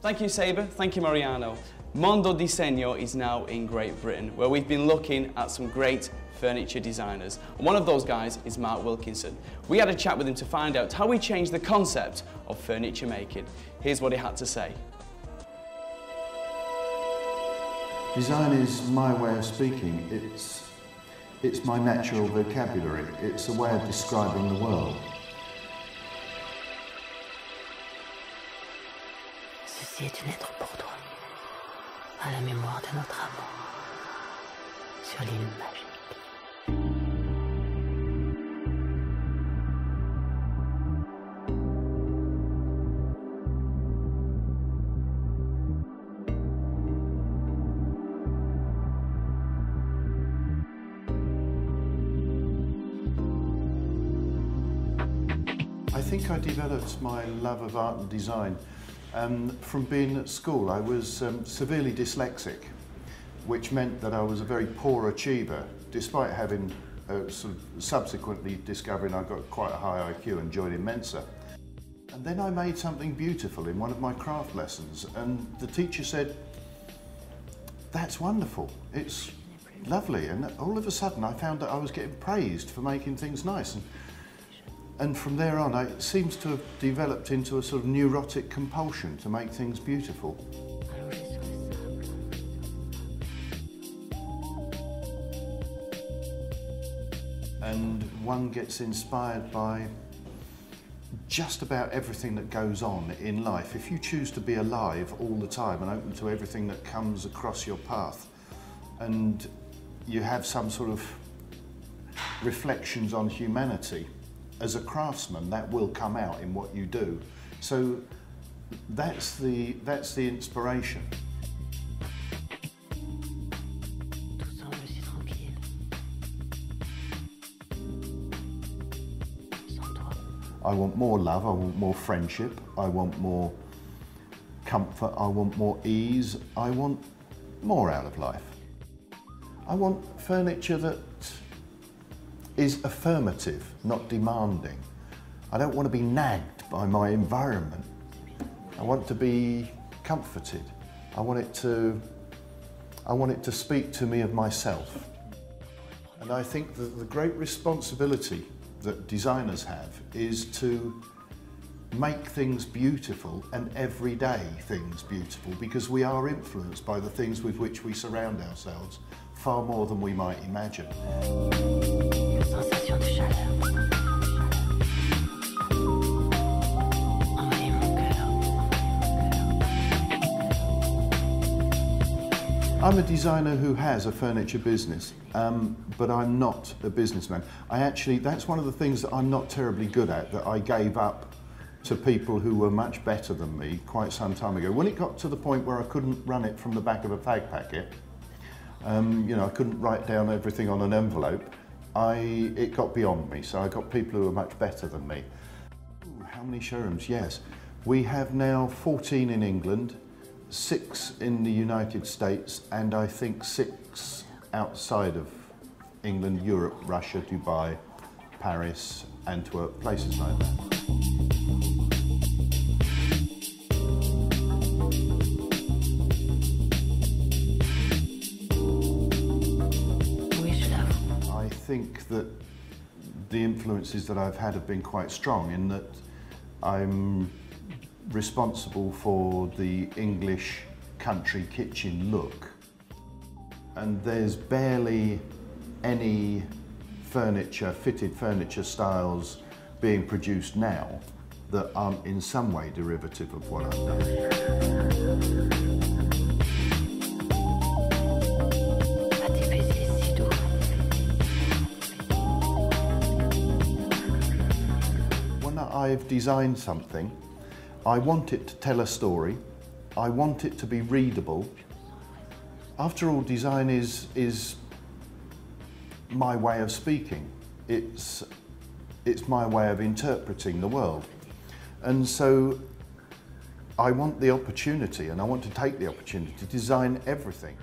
Thank you, Saber. Thank you, Mariano. Mondo Disegno is now in Great Britain, where we've been looking at some great furniture designers. And one of those guys is Mark Wilkinson. We had a chat with him to find out how he changed the concept of furniture making. Here's what he had to say. Design is my way of speaking. It's my natural vocabulary. It's a way of describing the world. Ceci est une lettre pour toi, à la mémoire de notre amour, sur l'île magique. I think I developed my love of art and design from being at school. I was severely dyslexic, which meant that I was a very poor achiever, despite having sort of subsequently discovering I got quite a high IQ and joining Mensa. And then I made something beautiful in one of my craft lessons, and the teacher said, "That's wonderful, it's lovely." And all of a sudden I found that I was getting praised for making things nice. And from there on, it seems to have developed into a sort of neurotic compulsion to make things beautiful. And one gets inspired by just about everything that goes on in life. If you choose to be alive all the time and open to everything that comes across your path, and you have some sort of reflections on humanity, as a craftsman, that will come out in what you do. So that's the inspiration. I want more love, I want more friendship, I want more comfort, I want more ease, I want more out of life. I want furniture that is affirmative, not demanding. I don't want to be nagged by my environment. I want to be comforted. I want it to speak to me of myself. And I think that the great responsibility that designers have is to make things beautiful and everyday things beautiful, because we are influenced by the things with which we surround ourselves far more than we might imagine. Sensation de chaleur. Envahis mon cœur. I'm a designer who has a furniture business, but I'm not a businessman. That's one of the things that I'm not terribly good at, that I gave up to people who were much better than me quite some time ago. When it got to the point where I couldn't run it from the back of a fag packet, you know, I couldn't write down everything on an envelope, it got beyond me, so I got people who were much better than me. Ooh, how many showrooms? Yes. We have now 14 in England, 6 in the United States, and I think 6 outside of England, Europe, Russia, Dubai, Paris, Antwerp, places like that. I think that the influences that I've had have been quite strong, in that I'm responsible for the English country kitchen look, and there's barely any fitted furniture styles being produced now that aren't in some way derivative of what I've done. I've designed something, I want it to tell a story, I want it to be readable. After all, design is my way of speaking. It's my way of interpreting the world. And so I want the opportunity, and I want to take the opportunity to design everything.